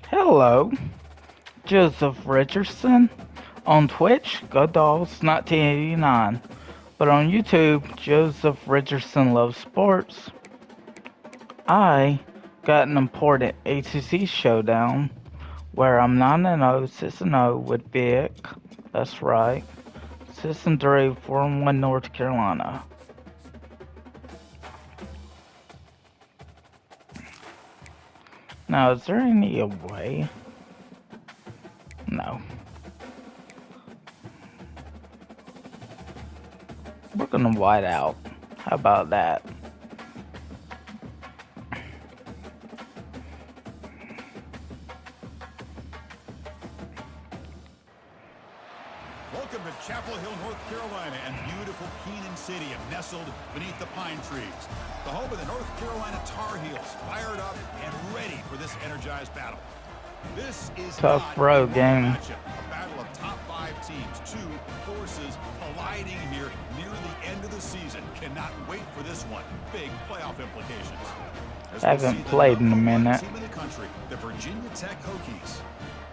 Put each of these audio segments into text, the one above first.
Hello, Joseph Richardson. On Twitch, GoDogs1989. But on YouTube, Joseph Richardson Loves Sports. I got an important ACC showdown where I'm 9-0, 6-0 with Vick. That's right. 6-3, 4-1 North Carolina. Now, is there any way? No. We're gonna white out. How about that? Welcome to Chapel Hill, North Carolina, and beautiful Keenan City, nestled beneath the pine trees. The home of the North Carolina Tar Heels, fired up and ready for this energized battle. This is Tough road game. Matchup, a battle of top 5 teams, 2 forces colliding here near the end of the season. Cannot wait for this one. Big playoff implications. Haven't played in a minute. Team in the country, the Virginia Tech Hokies,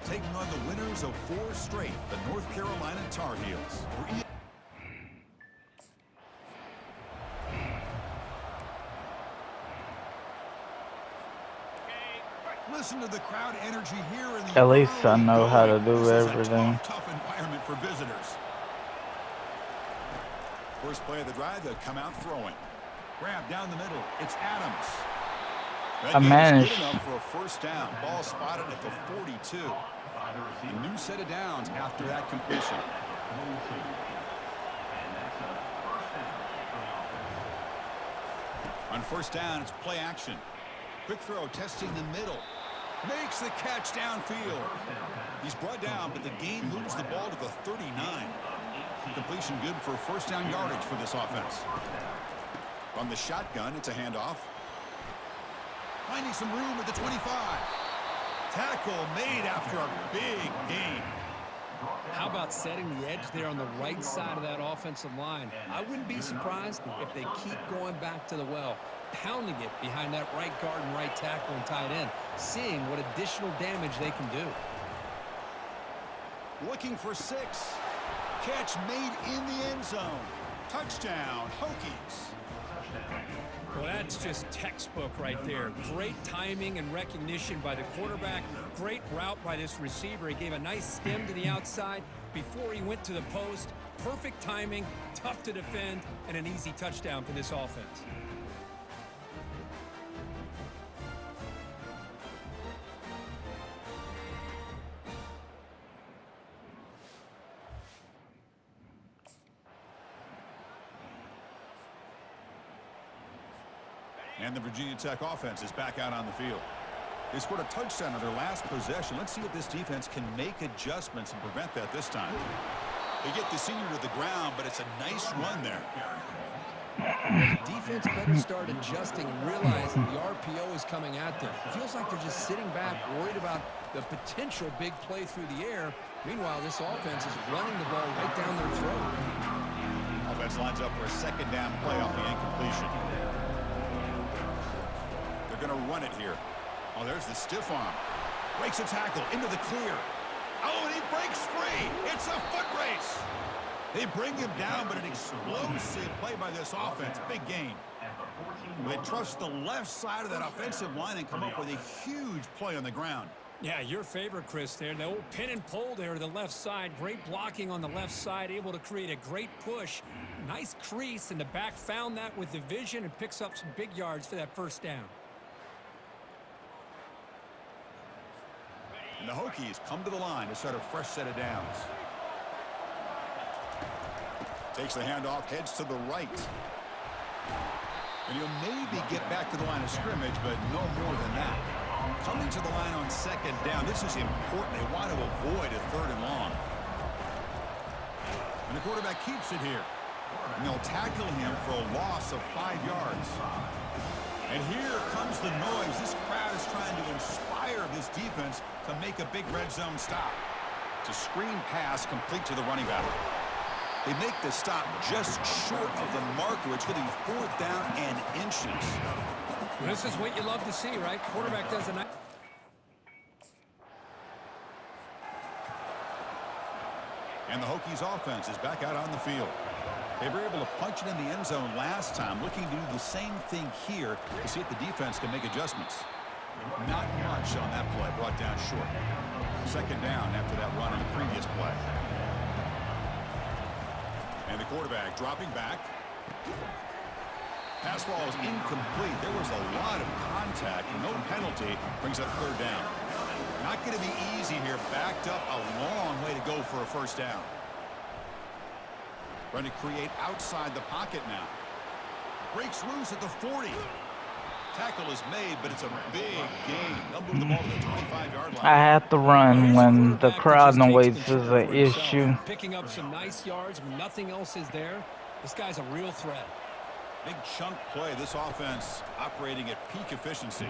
taking on the winners of 4 straight, the North Carolina Tar Heels. Listen to the crowd energy here in the At least I know how to do everything. Tough environment for visitors. First play of the drive, they'll come out throwing. Grab down the middle. It's Adams. I managed. Good enough for a first down. Ball spotted at the 42. A new set of downs after that completion. On first down, it's play action. Quick throw, testing the middle. Makes the catch downfield. He's brought down, but the game moves the ball to the 39. Completion good for first down yardage for this offense. From the shotgun, it's a handoff. Finding some room at the 25. Tackle made after a big gain. How about setting the edge there on the right side of that offensive line? I wouldn't be surprised if they keep going back to the well, pounding it behind that right guard and right tackle and tight end, seeing what additional damage they can do. Looking for 6. Catch made in the end zone. Touchdown, Hokies. Well, that's just textbook right there. Great timing and recognition by the quarterback. Great route by this receiver. He gave a nice stem to the outside before he went to the post. Perfect timing, tough to defend, and an easy touchdown for this offense. And the Virginia Tech offense is back out on the field. They scored a touchdown on their last possession. Let's see if this defense can make adjustments and prevent that this time. They get the senior to the ground, but it's a nice run there. The defense better start adjusting and realizing the RPO is coming at them. It feels like they're just sitting back, worried about the potential big play through the air. Meanwhile, this offense is running the ball right down their throat. Offense lines up for a second down play off the incompletion. They're going to run it here. Oh, there's the stiff arm. Breaks a tackle into the clear. Oh, and he breaks free. It's a foot race. They bring him down, but an explosive play by this offense. Big gain. They trust the left side of that offensive line and come up with a huge play on the ground. Yeah, your favorite, Chris, there. The old pin and pull there to the left side. Great blocking on the left side, able to create a great push. Nice crease, and the back found that with the vision and picks up some big yards for that first down. And the Hokies come to the line to start a fresh set of downs. Takes the handoff, heads to the right. And he'll maybe get back to the line of scrimmage, but no more than that. Coming to the line on second down. This is important. They want to avoid a 3rd and long. And the quarterback keeps it here. And they'll tackle him for a loss of 5 yards. And here comes the noise. This crowd is trying to inspire this defense to make a big red zone stop. It's a screen pass complete to the running back. They make the stop just short of the marker. It's getting 4th down and inches. This is what you love to see, right? Quarterback does a nice... And the Hokies offense is back out on the field. They were able to punch it in the end zone last time, looking to do the same thing here to see if the defense can make adjustments. Not much on that play, brought down short. Second down after that run in the previous play. And the quarterback dropping back. Pass ball is incomplete. There was a lot of contact. No penalty. Brings up third down. Not going to be easy here. Backed up a long way to go for a first down. Trying to create outside the pocket now. Breaks loose at the 40. Tackle is made, but it's a big gain. They'll move the ball to the 25-yard line. I have to run when the crowd noise is an issue. Picking up some nice yards when nothing else is there. This guy's a real threat. Big chunk play. This offense operating at peak efficiency.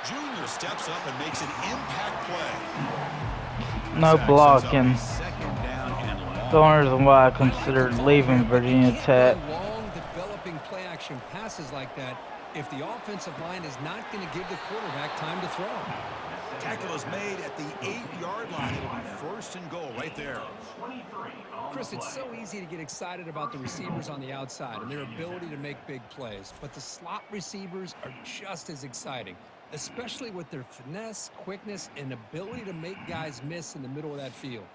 Junior steps up and makes an impact play. No blocking. Second down and long. The only reason why I considered leaving Virginia Tech. Long developing play action passes like that if the offensive line is not going to give the quarterback time to throw. Tackle is made at the 8-yard line. It'll be first and goal right there. Chris, it's so easy to get excited about the receivers on the outside and their ability to make big plays, but the slot receivers are just as exciting, especially with their finesse, quickness, and ability to make guys miss in the middle of that field.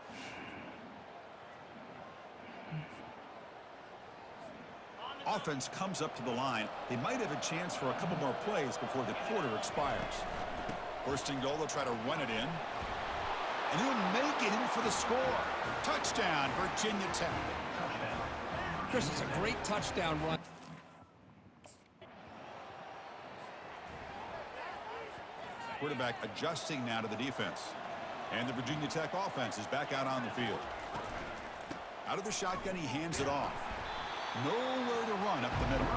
Offense comes up to the line. They might have a chance for a couple more plays before the quarter expires. First and goal, they'll try to run it in. And he'll make it in for the score. Touchdown, Virginia Tech. Chris, it's a great touchdown run. Quarterback adjusting now to the defense. And the Virginia Tech offense is back out on the field. Out of the shotgun, he hands it off. Nowhere to run up the middle.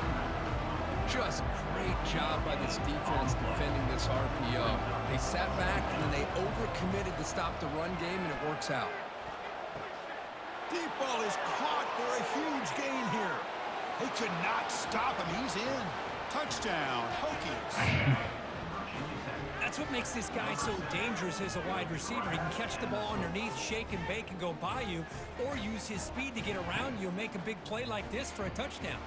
Just great job by this defense defending this RPO. They sat back and then they overcommitted to stop the run game, and it works out. Deep ball is caught for a huge gain here. They could not stop him. He's in. Touchdown, Hokies. That's what makes this guy so dangerous as a wide receiver. He can catch the ball underneath, shake and bake, and go by you, or use his speed to get around you and make a big play like this for a touchdown.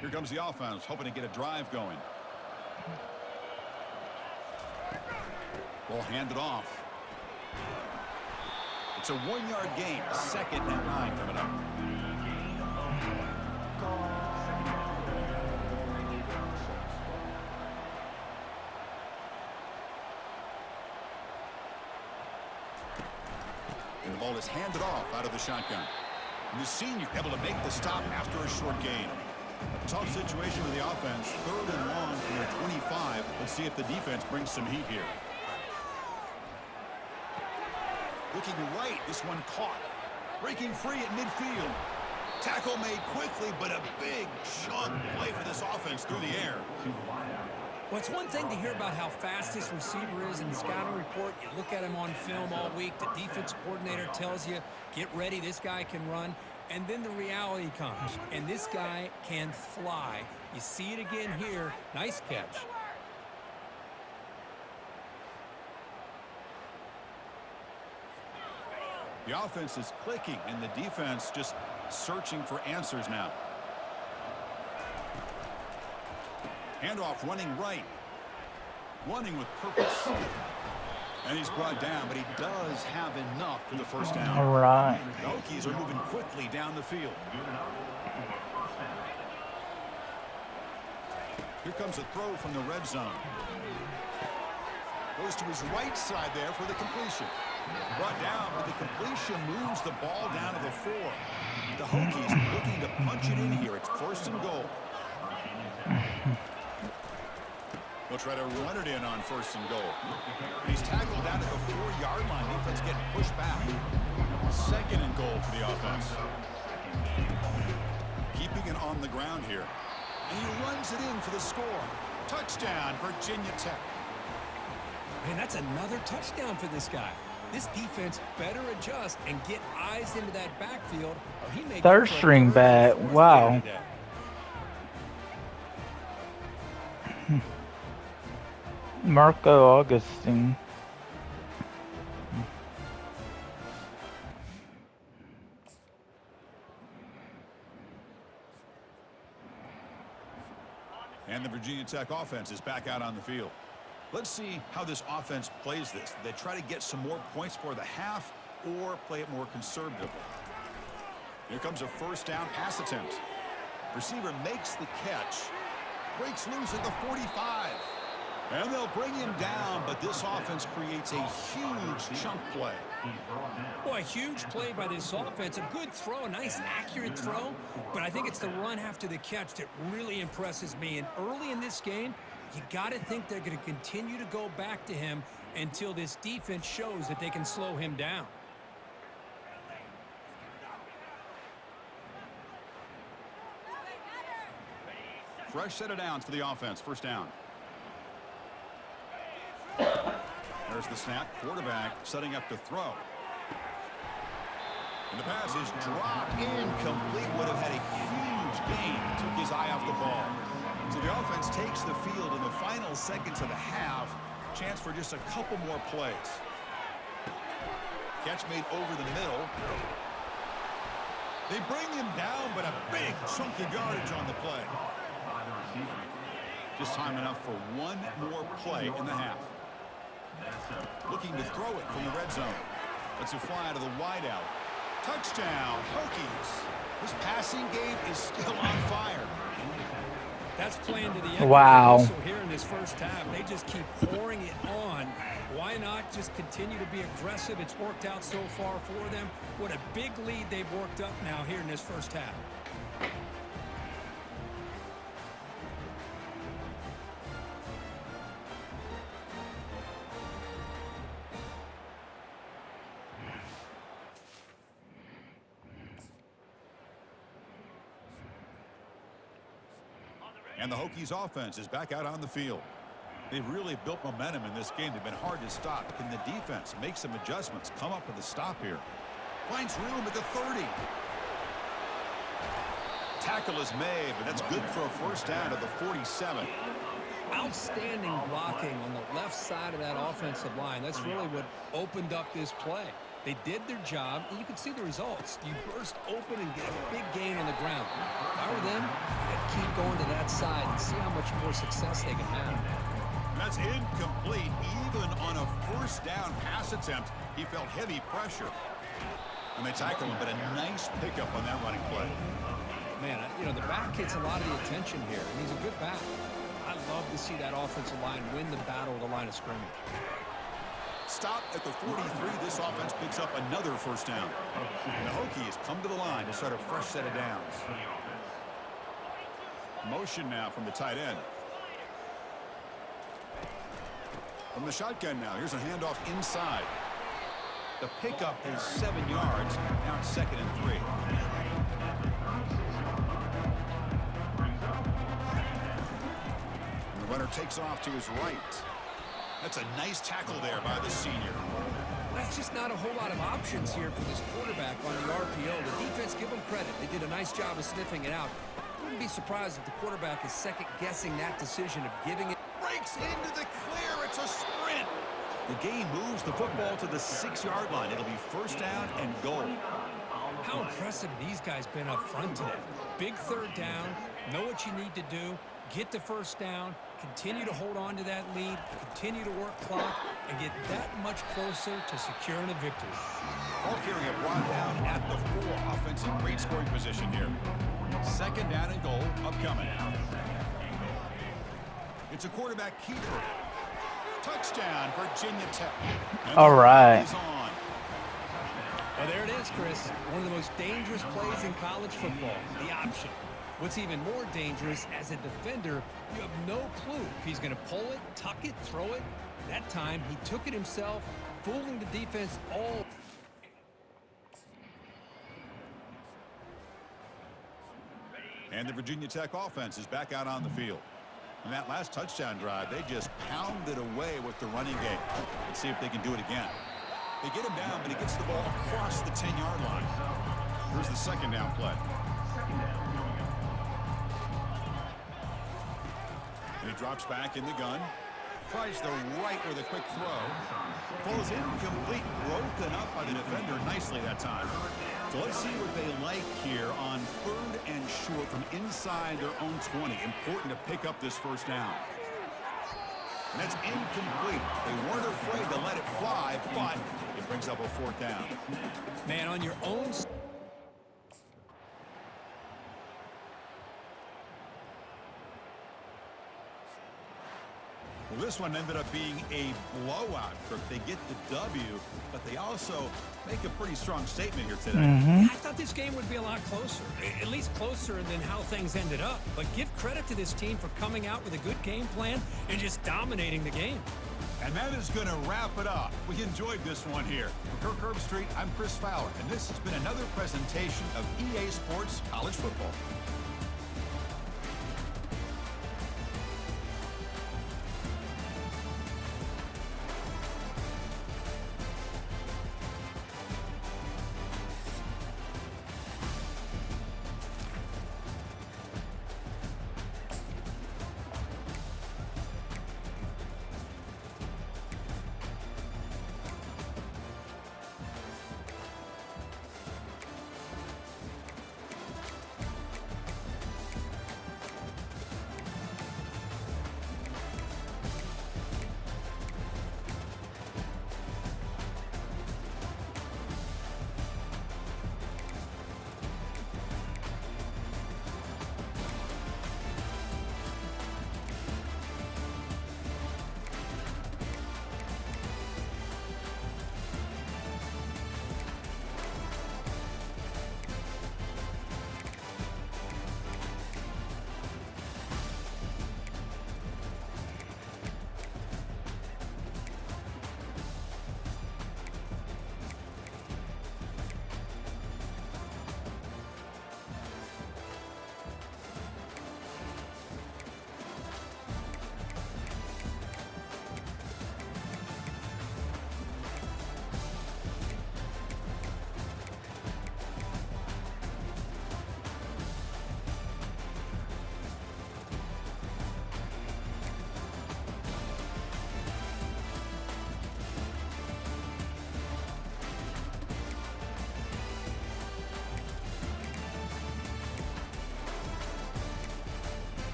Here comes the offense, hoping to get a drive going. Ball handed off. It's a 1-yard gain. Second and 9 coming up. And the ball is handed off out of the shotgun. And the senior able to make the stop after a short gain. A tough situation for the offense. Third and long from their 25. Let's see if the defense brings some heat here. Looking right, this one caught. Breaking free at midfield. Tackle made quickly, but a big chunk play for this offense through the air. Well, it's one thing to hear about how fast this receiver is in the scouting report. You look at him on film all week. The defense coordinator tells you, get ready, this guy can run. And then the reality comes, and this guy can fly. You see it again here. Nice catch. The offense is clicking, and the defense just searching for answers now. Handoff running right. Running with purpose. And he's brought down, but he does have enough for the first down. All right. The Hokies are moving quickly down the field. Here comes a throw from the red zone. Goes to his right side there for the completion. Brought down, but the completion moves the ball down to the 4. The Hokies looking to punch it in here. It's first and goal. They'll try to run it in on first and goal. And he's tackled down to the 4-yard line. Defense getting pushed back. Second and goal for the offense. Keeping it on the ground here. And he runs it in for the score. Touchdown, Virginia Tech. Man, that's another touchdown for this guy. This defense better adjust and get eyes into that backfield, or he may Third string back. Wow. Marco Augustine. And the Virginia Tech offense is back out on the field. Let's see how this offense plays this. They try to get some more points for the half or play it more conservatively. Here comes a first down pass attempt. Receiver makes the catch. Breaks loose at the 45. And they'll bring him down, but this offense creates a huge chunk play. Boy, a huge play by this offense. A good throw, a nice accurate throw. But I think it's the run after the catch that really impresses me. And early in this game, you got to think they're going to continue to go back to him until this defense shows that they can slow him down. Fresh set of downs for the offense. First down. There's the snap. Quarterback setting up to throw. And the pass is dropped incomplete. Would have had a huge gain. Took his eye off the ball. So the offense takes the field in the final seconds of the half. Chance for just a couple more plays. Catch made over the middle. They bring him down, but a big chunk of yardage on the play. Just time enough for one more play in the half. Looking to throw it from the red zone. Lets it fly to the wideout. Touchdown, Hokies. This passing game is still on fire. That's playing to the wow. So here in this first half, they just keep pouring it on. Why not just continue to be aggressive? It's worked out so far for them. What a big lead they've worked up now here in this first half. And the Hokies offense is back out on the field. They've really built momentum in this game. They've been hard to stop. Can the defense make some adjustments? Come up with a stop here. Finds room at the 30. Tackle is made, but that's good for a first down at the 47. Outstanding blocking on the left side of that offensive line. That's really what opened up this play. They did their job, and you can see the results. You burst open and get a big gain on the ground. If I were them, I'd keep going to that side and see how much more success they can have. That's incomplete. Even on a first down pass attempt, he felt heavy pressure. And they tackle him, but a nice pickup on that running play. Man, you know, the back gets a lot of the attention here, and he's a good back. I love to see that offensive line win the battle of the line of scrimmage. Stop at the 43. This offense picks up another first down. And the Hokies come to the line to start a fresh set of downs. Motion now from the tight end. From the shotgun now. Here's a handoff inside. The pickup is 7 yards. Now it's 2nd and 3. And the runner takes off to his right. That's a nice tackle there by the senior. That's just not a whole lot of options here for this quarterback on the RPO. The defense, give them credit. They did a nice job of sniffing it out. Wouldn't be surprised if the quarterback is second-guessing that decision of giving it. Breaks into the clear. It's a sprint. The game moves the football to the 6-yard line. It'll be first down and goal. How impressive these guys been up front today. Big third down. Know what you need to do. Get the first down. Continue to hold on to that lead, continue to work clock, and get that much closer to securing a victory. Ball carrier brought down at the 4. Offensive great scoring position here. 2nd down and goal upcoming. It's a quarterback keeper. Touchdown, Virginia Tech. All right. Well, there it is, Chris. One of the most dangerous plays in college football, the option. What's even more dangerous, as a defender, you have no clue if he's going to pull it, tuck it, throw it. That time, he took it himself, fooling the defense all. And the Virginia Tech offense is back out on the field. On that last touchdown drive, they just pounded away with the running game. Let's see if they can do it again. They get him down, but he gets the ball across the 10-yard line. Here's the second down play. And he drops back in the gun. Tries the right with a quick throw. Falls incomplete, broken up by the defender nicely that time. So let's see what they like here on 3rd and short from inside their own 20. Important to pick up this first down. And that's incomplete. They weren't afraid to let it fly, but it brings up a 4th down. Man, on your own... Well, this one ended up being a blowout. They get the W, but they also make a pretty strong statement here today. I thought this game would be a lot closer, at least closer than how things ended up. But give credit to this team for coming out with a good game plan and just dominating the game. And that is going to wrap it up. We enjoyed this one here. For Kirk Herbstreit, I'm Chris Fowler, and this has been another presentation of EA Sports College Football.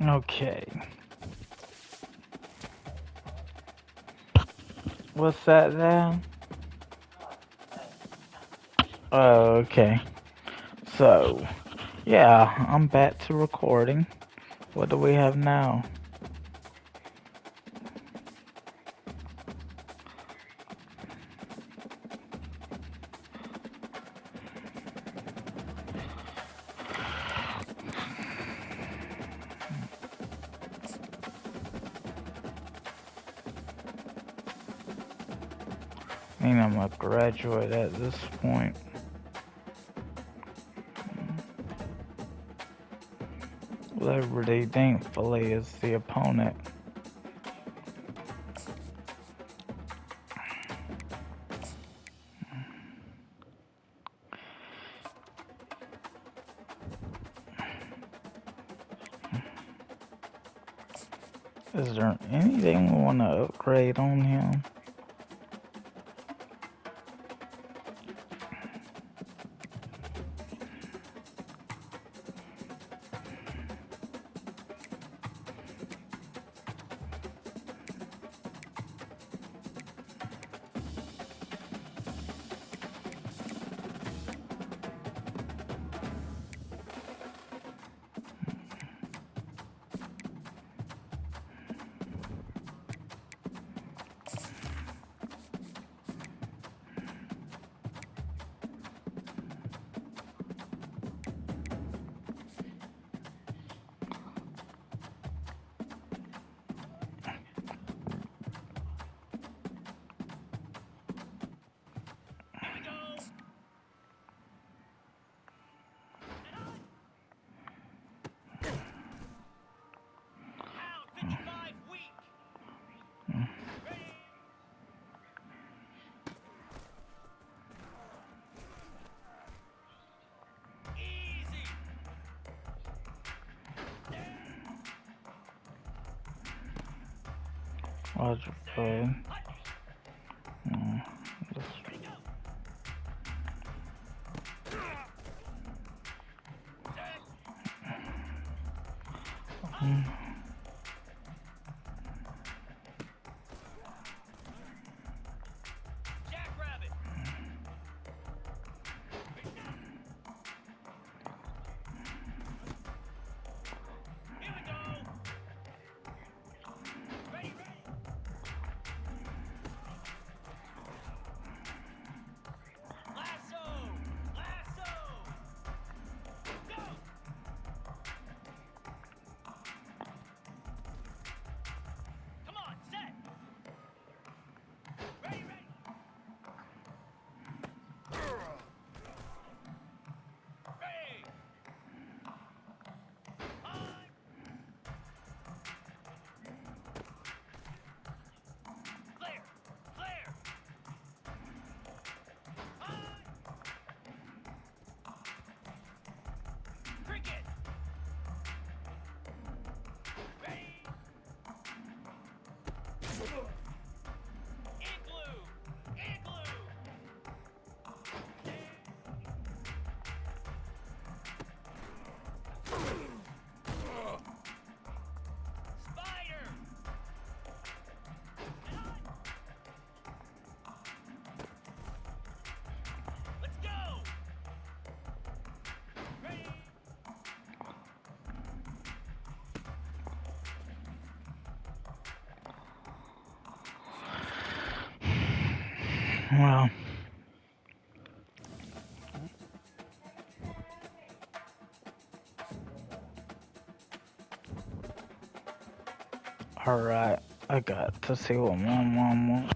Okay. What's that then? Oh, okay. So, yeah, I'm back to recording. What do we have now? I mean, I'm a graduate at this point. Liberty, thankfully, is the opponent. Is there anything we want to upgrade on him? Roger, bud. Well, alright. I got to see what Mom wants.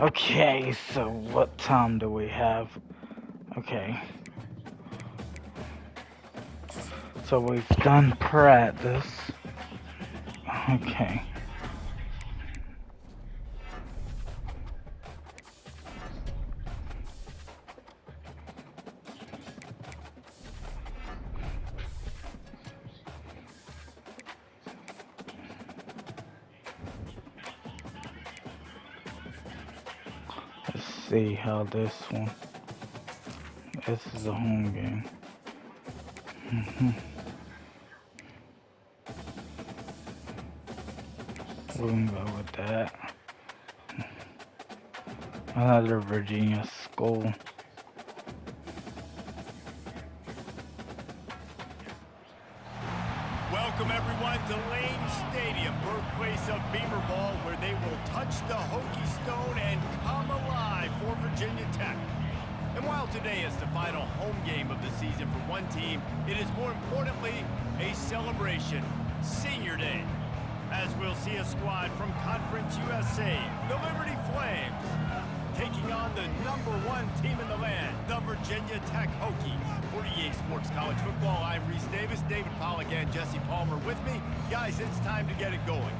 Okay, so what time do we have? Okay. So we've done practice. Okay. Let's see how this one. This is a home game. We can go with that. Another Virginia school. Welcome everyone to Lane Stadium, birthplace of Beamer Ball, where they will touch the Hokie Stone and come alive for Virginia Tech. And while today is the final home game of the season for one team, it is more importantly a celebration, Senior Day, as we'll see a squad from Conference USA, the Liberty Flames, taking on the #1 team in the land, the Virginia Tech Hokies. For EA Sports College Football, I'm Reese Davis, David Pollock and Jesse Palmer with me. Guys, it's time to get it going.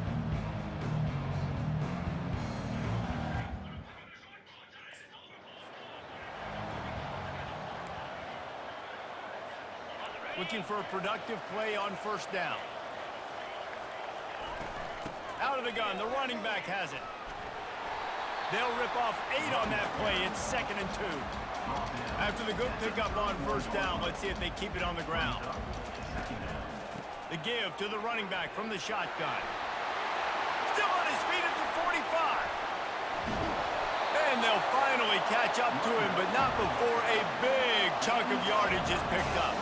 Looking for a productive play on first down. Out of the gun, the running back has it. They'll rip off 8 on that play. It's 2nd and 2. After the good pickup on first down, let's see if they keep it on the ground. The give to the running back from the shotgun. Still on his feet at the 45. And they'll finally catch up to him, but not before a big chunk of yardage is picked up.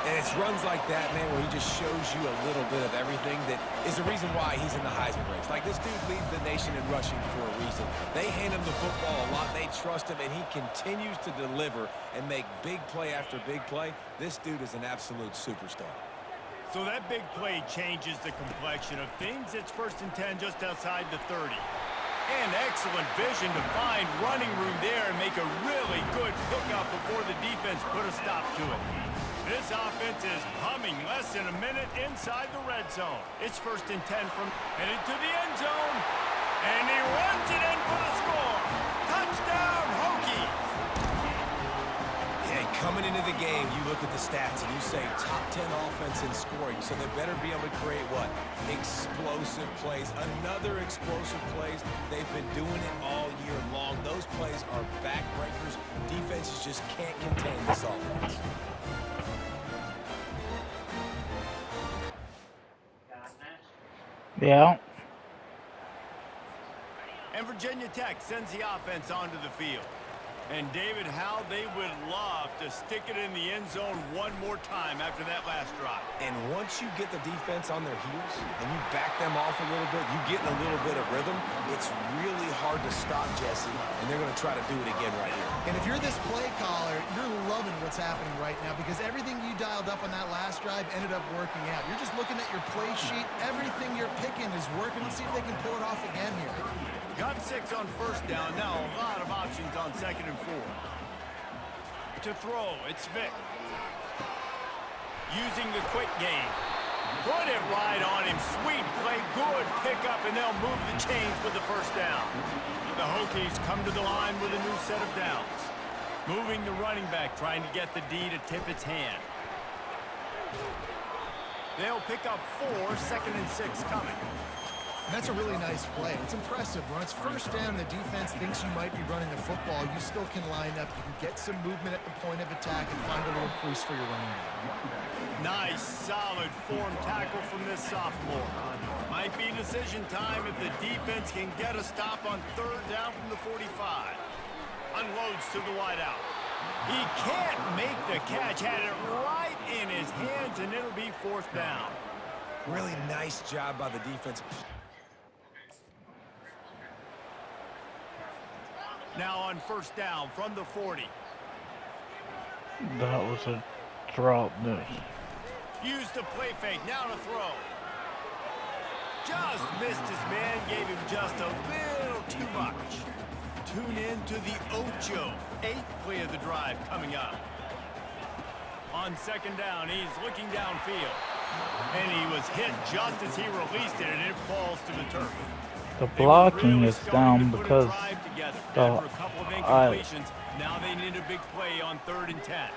And it's runs like that, man, where he just shows you a little bit of everything that is the reason why he's in the Heisman race. Like, this dude leads the nation in rushing for a reason. They hand him the football a lot. They trust him, and he continues to deliver and make big play after big play. This dude is an absolute superstar. So that big play changes the complexion of things. It's 1st and 10 just outside the 30. And excellent vision to find running room there and make a really good pickup before the defense put a stop to it. This offense is humming less than a minute inside the red zone. It's 1st and 10 from headed to the end zone. And he runs it in for the score. Touchdown, Hokies! Yeah, coming into the game, you look at the stats and you say top 10 offense in scoring, so they better be able to create what? Explosive plays. Another explosive plays. They've been doing it all year long. Those plays are backbreakers. Defenses just can't contain this offense. Yeah. And Virginia Tech sends the offense onto the field. And David, how they would love to stick it in the end zone one more time after that last drive. And once you get the defense on their heels and you back them off a little bit, you get in a little bit of rhythm, it's really hard to stop, Jesse, and they're going to try to do it again right here. And if you're this play caller, you're loving what's happening right now because everything you dialed up on that last drive ended up working out. You're just looking at your play sheet. Everything you're picking is working. Let's see if they can pull it off again here. Got 6 on first down. Now a lot of options on 2nd and 4. To throw, it's Vick. Using the quick game. Put it right on him. Sweet play, good pickup, and they'll move the chains with the first down. The Hokies come to the line with a new set of downs. Moving the running back, trying to get the D to tip its hand. They'll pick up 4, 2nd and 6 coming. And that's a really nice play. It's impressive. When it's first down, the defense thinks you might be running the football. You still can line up. You can get some movement at the point of attack and find a little crease for your running back. Nice, solid form tackle from this sophomore. Might be decision time if the defense can get a stop on 3rd down from the 45. Unloads to the wideout. He can't make the catch. Had it right in his hands, and it'll be 4th down. Really nice job by the defense. Now on first down from the 40. That was a drop there. Use the play fake. Now to throw. Just missed his man. Gave him just a little too much. tune in to the Ocho. 8th play of the drive coming up. On second down, he's looking downfield. And he was hit just as he released it, and it falls to the turf. The blocking is down because after a couple of incompletions, now they need a big play on 3rd and 10.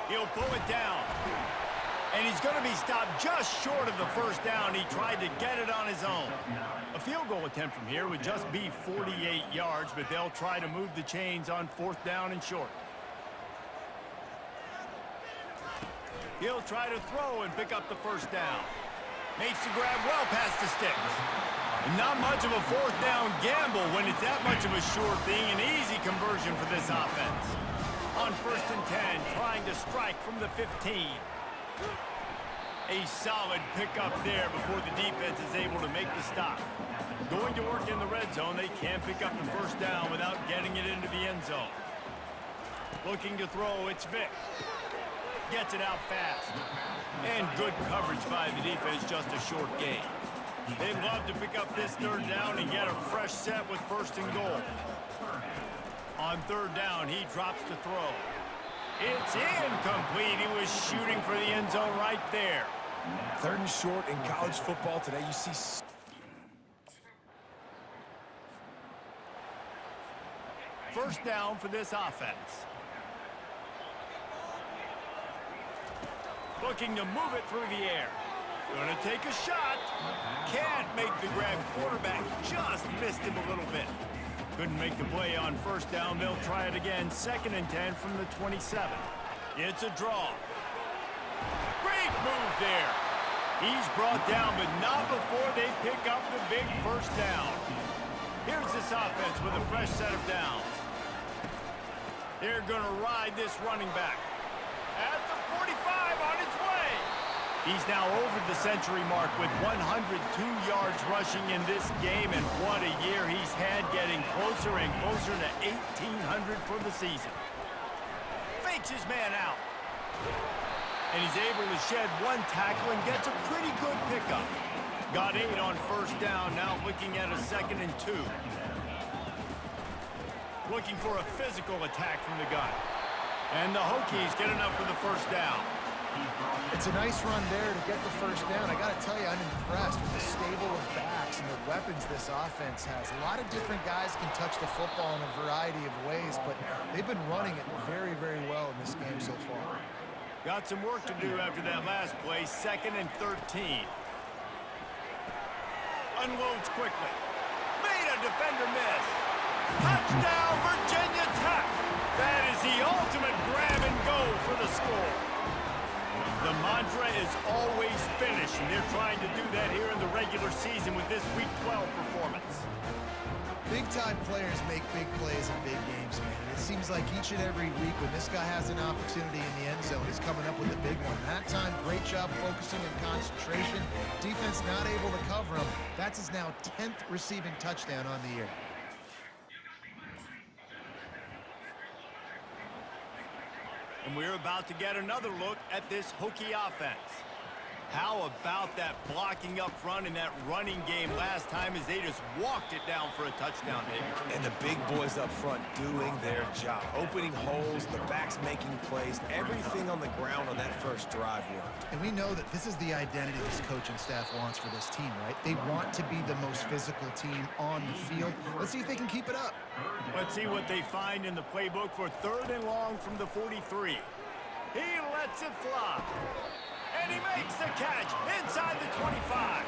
He'll pull it down. And he's going to be stopped just short of the first down. He tried to get it on his own. A field goal attempt from here would just be 48 yards, but they'll try to move the chains on 4th down and short. He'll try to throw and pick up the first down. Makes the grab well past the sticks. And not much of a 4th down gamble when it's that much of a sure thing. An easy conversion for this offense. On 1st and 10, trying to strike from the 15. A solid pickup there before the defense is able to make the stop. Going to work in the red zone, they can't pick up the first down without getting it into the end zone. Looking to throw, it's Vick. Gets it out fast. And good coverage by the defense, just a short gain. They'd love to pick up this 3rd down and get a fresh set with 1st and goal. On 3rd down, he drops to throw. It's incomplete. He was shooting for the end zone right there. 3rd and short in college football today, you see... First down for this offense. Looking to move it through the air. Gonna take a shot. Can't make the grab. Quarterback just missed him a little bit. Couldn't make the play on 1st down. They'll try it again. 2nd and 10 from the 27. It's a draw. Great move there. He's brought down, but not before they pick up the big first down. Here's this offense with a fresh set of downs. They're going to ride this running back. At the 45 on its way. He's now over the century mark with 102 yards rushing in this game, and what a year he's had, getting closer and closer to 1,800 for the season. Fakes his man out. And he's able to shed one tackle and gets a pretty good pickup. Got 8 on 1st down, now looking at a 2nd and 2. Looking for a physical attack from the gun. And the Hokies get enough for the first down. It's a nice run there to get the first down. I got to tell you, I'm impressed with the stable of backs and the weapons this offense has. A lot of different guys can touch the football in a variety of ways, but they've been running it very, very well in this game so far. Got some work to do after that last play. 2nd and 13. Unloads quickly. Made a defender miss. Touchdown, Virginia Tech. That is the ultimate grab and go for the score. The mantra is always finish, and they're trying to do that here in the regular season with this Week 12 performance. Big-time players make big plays in big games, man. And it seems like each and every week when this guy has an opportunity in the end zone, he's coming up with a big one. That time, great job focusing and concentration. Defense not able to cover him. That's his now 10th receiving touchdown on the year. And we're about to get another look at this Hokie offense. How about that blocking up front in that running game last time as they just walked it down for a touchdown, David? And the big boys up front doing their job. Opening holes, the backs making plays, everything on the ground on that first drive worked. And we know that this is the identity this coaching staff wants for this team, right? They want to be the most physical team on the field. Let's see if they can keep it up. Let's see what they find in the playbook for 3rd and long from the 43. He lets it fly. And he makes the catch inside the 25.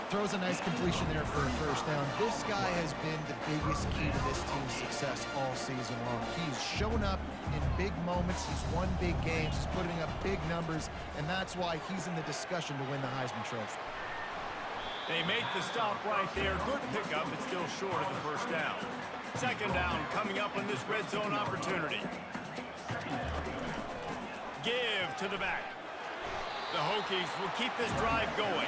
Throws a nice completion there for a first down. This guy has been the biggest key to this team's success all season long. He's shown up in big moments. He's won big games. He's putting up big numbers, and that's why he's in the discussion to win the Heisman Trophy. They make the stop right there. Good pickup, but still short of the first down. 2nd down coming up on this red zone opportunity. Give to the back. The Hokies will keep this drive going.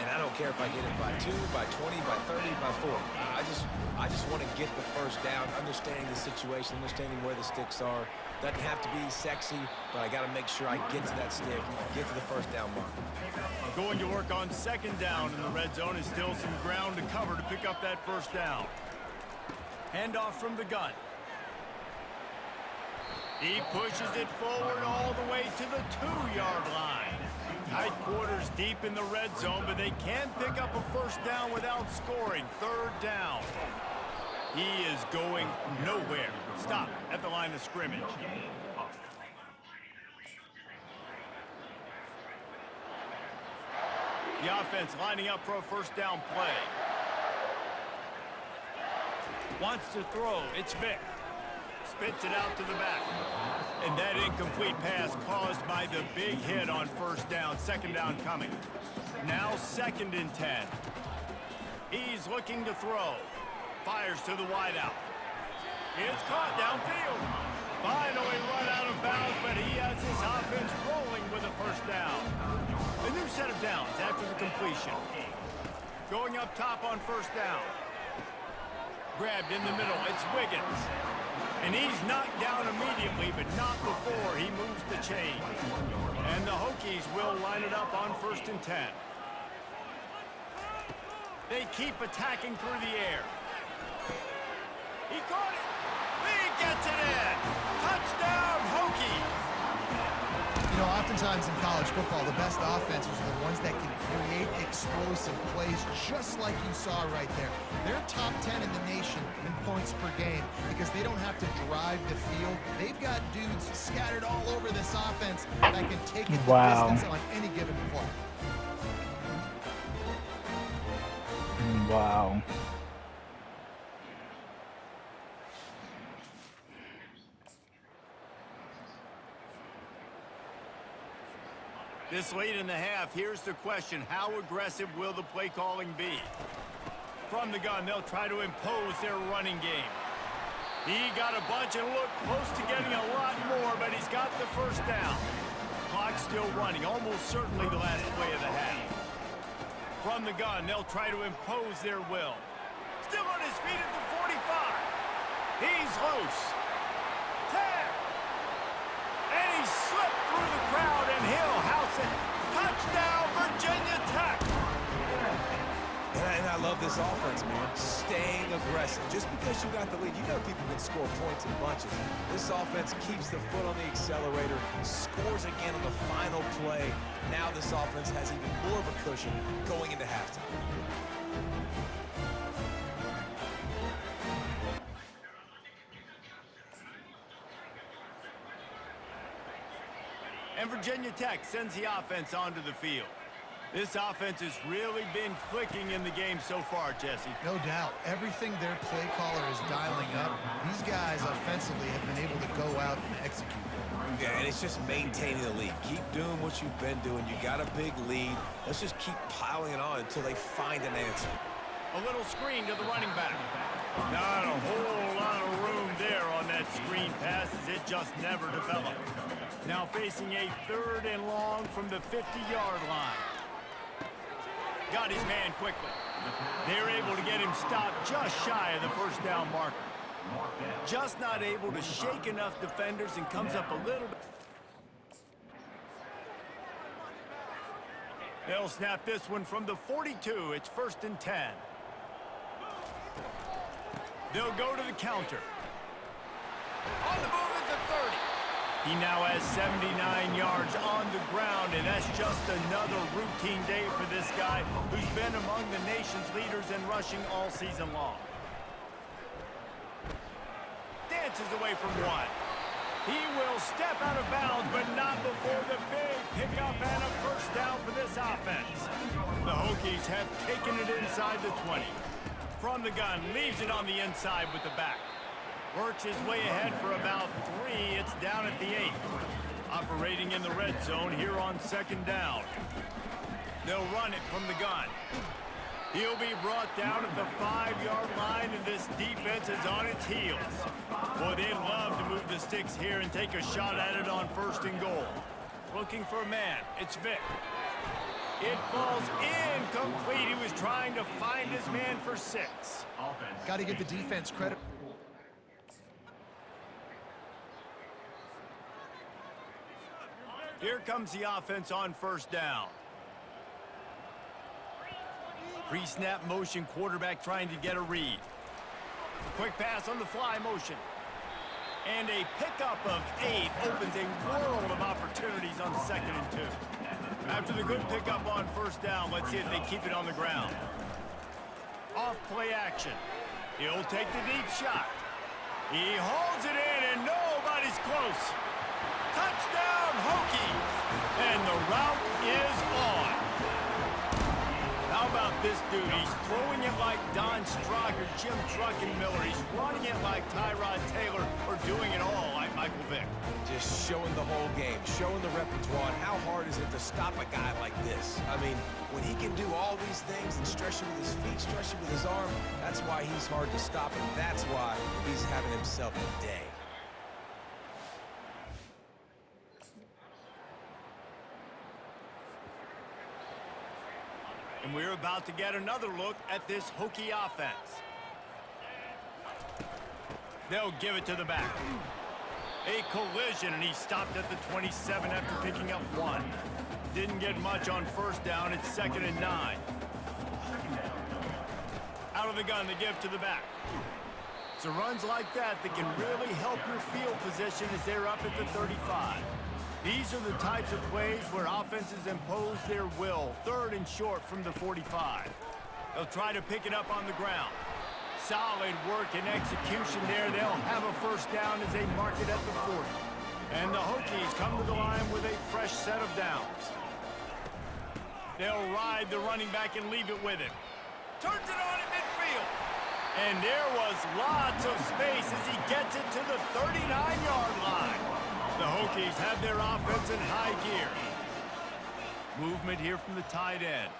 And I don't care if I get it by 2, by 20, by 30, by 40. I just want to get the first down, understanding the situation, understanding where the sticks are. Doesn't have to be sexy, but I got to make sure I get to that stick, get to the first down mark. Going to work on 2nd down in the red zone is still some ground to cover to pick up that first down. Handoff from the gun. He pushes it forward all the way to the 2-yard line. Tight quarters deep in the red zone, but they can pick up a first down without scoring. 3rd down. He is going nowhere. Stop at the line of scrimmage. The offense lining up for a first down play. Wants to throw. It's Vick. Spits it out to the back. And that incomplete pass caused by the big hit on first down. 2nd down coming. Now 2nd and 10. He's looking to throw. Fires to the wideout. It's caught downfield. Finally run out of bounds, but he has his offense rolling with a first down. A new set of downs after the completion. Going up top on first down. Grabbed in the middle. It's Wiggins. And he's knocked down immediately, but not before he moves the chain. And the Hokies will line it up on 1st and 10. They keep attacking through the air. He caught it. He gets it in. Touchdown, Hokies. You know, oftentimes in college football, the best offenses are the ones that can create explosive plays, just like you saw right there. They're top 10 in the nation in points per game because they don't have to drive the field. They've got dudes scattered all over this offense that can take it the distance on any given play. Wow. This late in the half, here's the question. How aggressive will the play calling be? From the gun, they'll try to impose their running game. He got a bunch and looked close to getting a lot more, but he's got the first down. Clock still running, almost certainly the last play of the half. From the gun, they'll try to impose their will. Still on his feet at the 45. He's loose. 10. And he slipped through the crowd, and he'll house it. Touchdown, Virginia Tech. And I love this offense, man. Staying aggressive. Just because you got the lead, you know people can score points in bunches. This offense keeps the foot on the accelerator, scores again on the final play. Now this offense has even more of a cushion going into halftime. And Virginia Tech sends the offense onto the field. This offense has really been clicking in the game so far, Jesse. No doubt. Everything their play caller is dialing up, these guys offensively have been able to go out and execute. Yeah, and it's just maintaining the lead. Keep doing what you've been doing. You got a big lead. Let's just keep piling it on until they find an answer. A little screen to the running back. Not a whole lot of room there on that screen pass as it just never developed. Now facing a 3rd and long from the 50-yard line. Got his man quickly. They're able to get him stopped just shy of the first down marker. Just not able to shake enough defenders and comes up a little bit. They'll snap this one from the 42. It's 1st and 10. They'll go to the counter. On the move at the 30. He now has 79 yards on the ground, and that's just another routine day for this guy who's been among the nation's leaders in rushing all season long. Dances away from one. He will step out of bounds, but not before the big pickup and a first down for this offense. The Hokies have taken it inside the 20. From the gun, leaves it on the inside with the back. Works his way ahead for about 3. It's down at the 8. Operating in the red zone here on 2nd down. They'll run it from the gun. He'll be brought down at the 5-yard line, and this defense is on its heels. Boy, they'd love to move the sticks here and take a shot at it on 1st and goal. Looking for a man. It's Vick. It falls incomplete. He was trying to find his man for 6. Got to give the defense credit. Here comes the offense on 1st down. Pre-snap motion, quarterback trying to get a read. Quick pass on the fly motion. And a pickup of 8 opens a world of opportunities on 2nd and 2. After the good pickup on first down, let's see if they keep it on the ground. Off play action. He'll take the deep shot. He holds it in and nobody's close. Touchdown Hokies! And the route is on. How about this dude? He's throwing it like Don Strock or Jim Truckenmiller. He's running it like Tyrod Taylor or doing it all like Michael Vick. Just showing the whole game, showing the repertoire. And how hard is it to stop a guy like this? I mean, when he can do all these things and stretch it with his feet, stretch it with his arm, that's why he's hard to stop, and that's why he's having himself a day. And we're about to get another look at this Hokie offense. They'll give it to the back. A collision, and he stopped at the 27 after picking up 1. Didn't get much on first down. It's 2nd and 9. Out of the gun, they give to the back. So runs like that can really help your field position as they're up at the 35. These are the types of plays where offenses impose their will. 3rd and short from the 45. They'll try to pick it up on the ground. Solid work and execution there. They'll have a first down as they mark it at the 40. And the Hokies come to the line with a fresh set of downs. They'll ride the running back and leave it with him. Turns it on in midfield. And there was lots of space as he gets it to the 39-yard line. The Hokies have their offense in high gear. Movement here from the tight end.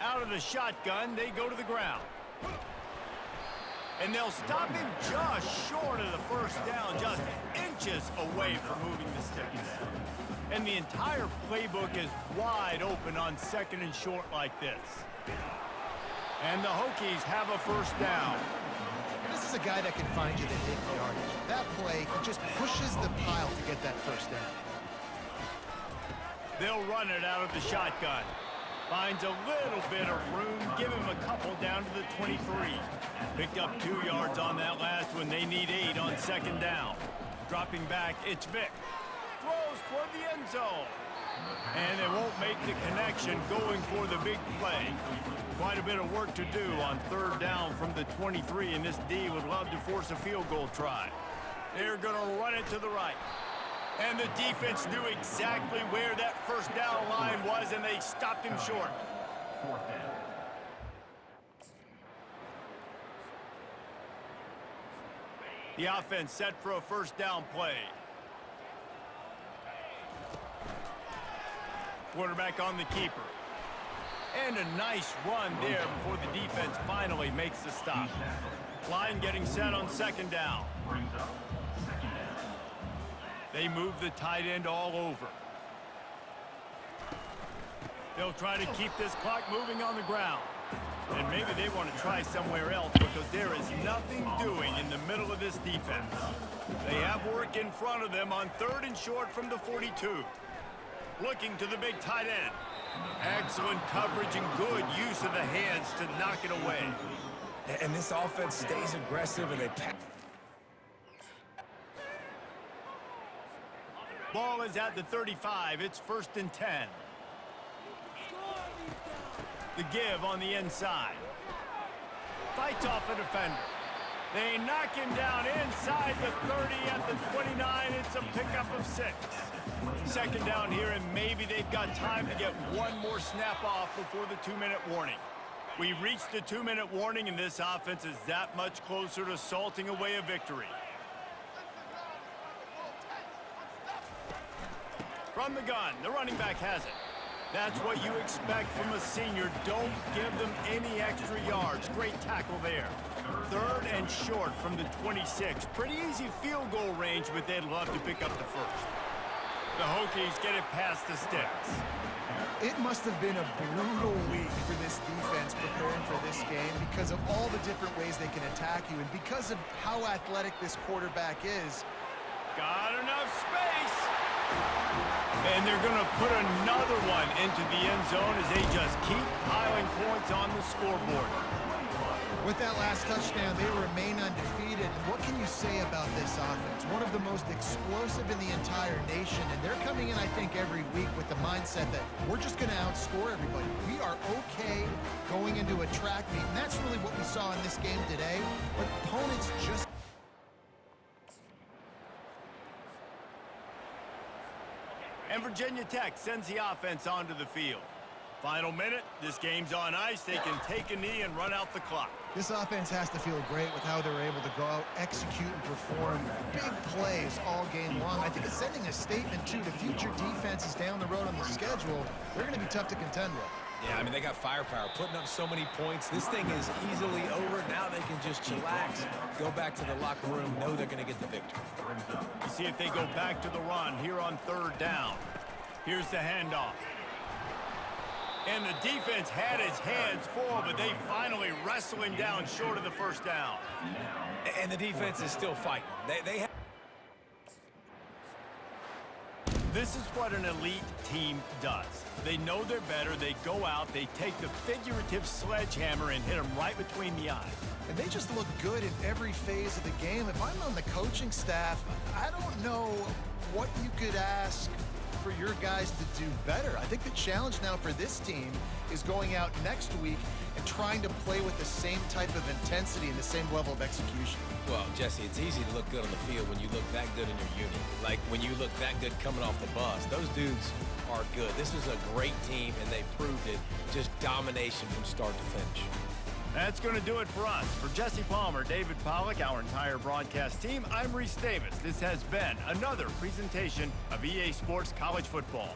Out of the shotgun, they go to the ground. And they'll stop him just short of the first down, just inches away from moving the sticks. And the entire playbook is wide open on 2nd and short like this. And the Hokies have a first down. This is a guy that can find you the big yardage. That play, he just pushes the pile to get that first down. They'll run it out of the shotgun. Finds a little bit of room, give him a couple down to the 23. Picked up 2 yards on that last one. They need 8 on 2nd down. Dropping back, it's Vick. Throws toward the end zone. And they won't make the connection going for the big play. Quite a bit of work to do on 3rd down from the 23, and this D would love to force a field goal try. They're going to run it to the right. And the defense knew exactly where that first down line was, and they stopped him short. The offense set for a first down play. Quarterback on the keeper. And a nice run there before the defense finally makes the stop. Line getting set on 2nd down. They move the tight end all over. They'll try to keep this clock moving on the ground. And maybe they want to try somewhere else because there is nothing doing in the middle of this defense. They have work in front of them on 3rd and short from the 42. Looking to the big tight end. Excellent coverage and good use of the hands to knock it away. And this offense stays aggressive and they pass. Ball is at the 35. It's 1st and 10. The give on the inside. Fights off a defender. They knock him down inside the 30 at the 29. It's a pickup of 6. 2nd down here, and maybe they've got time to get one more snap off before the 2-minute warning. We reached the 2-minute warning, and this offense is that much closer to salting away a victory. From the gun, the running back has it. That's what you expect from a senior. Don't give them any extra yards. Great tackle there. 3rd and short from the 26. Pretty easy field goal range, but they'd love to pick up the first. The Hokies get it past the sticks. It must have been a brutal week for this defense preparing for this game because of all the different ways they can attack you and because of how athletic this quarterback is. Got enough space. And they're going to put another one into the end zone as they just keep piling points on the scoreboard. With that last touchdown, they remain undefeated. And what can you say about this offense? One of the most explosive in the entire nation, and they're coming in, I think, every week with the mindset that we're just going to outscore everybody. We are okay going into a track meet, and that's really what we saw in this game today. But opponents just... And Virginia Tech sends the offense onto the field. Final minute, this game's on ice. They can take a knee and run out the clock. This offense has to feel great with how they're able to go out, execute, and perform big plays all game long. I think it's sending a statement, too, to future defenses down the road on the schedule. They're going to be tough to contend with. Yeah, I mean, they got firepower, putting up so many points. This thing is easily over. Now they can just chillax, go back to the locker room, know they're going to get the victory. You see if they go back to the run here on third down. Here's the handoff. And the defense had his hands full, but they finally wrestle him down short of the first down. And the defense is still fighting. They have... This is what an elite team does. They know they're better. They go out, they take the figurative sledgehammer and hit them right between the eyes. And they just look good in every phase of the game. If I'm on the coaching staff, I don't know what you could ask for your guys to do better. I think the challenge now for this team is going out next week and trying to play with the same type of intensity and the same level of execution. Well, Jesse, it's easy to look good on the field when you look that good in your unit. Like when you look that good coming off the bus. Those dudes are good. This is a great team, and they proved it. Just domination from start to finish. That's going to do it for us. For Jesse Palmer, David Pollack, our entire broadcast team, I'm Reese Davis. This has been another presentation of EA Sports College Football.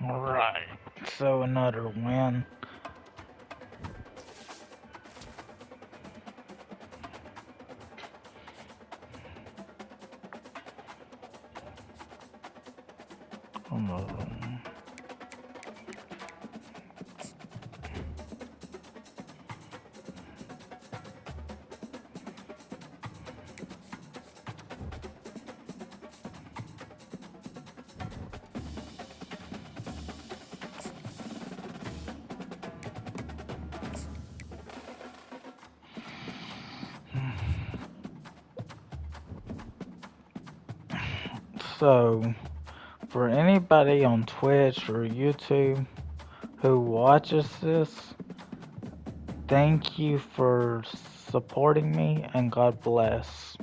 Alright, so another win. So, for anybody on Twitch or YouTube who watches this, thank you for supporting me and God bless.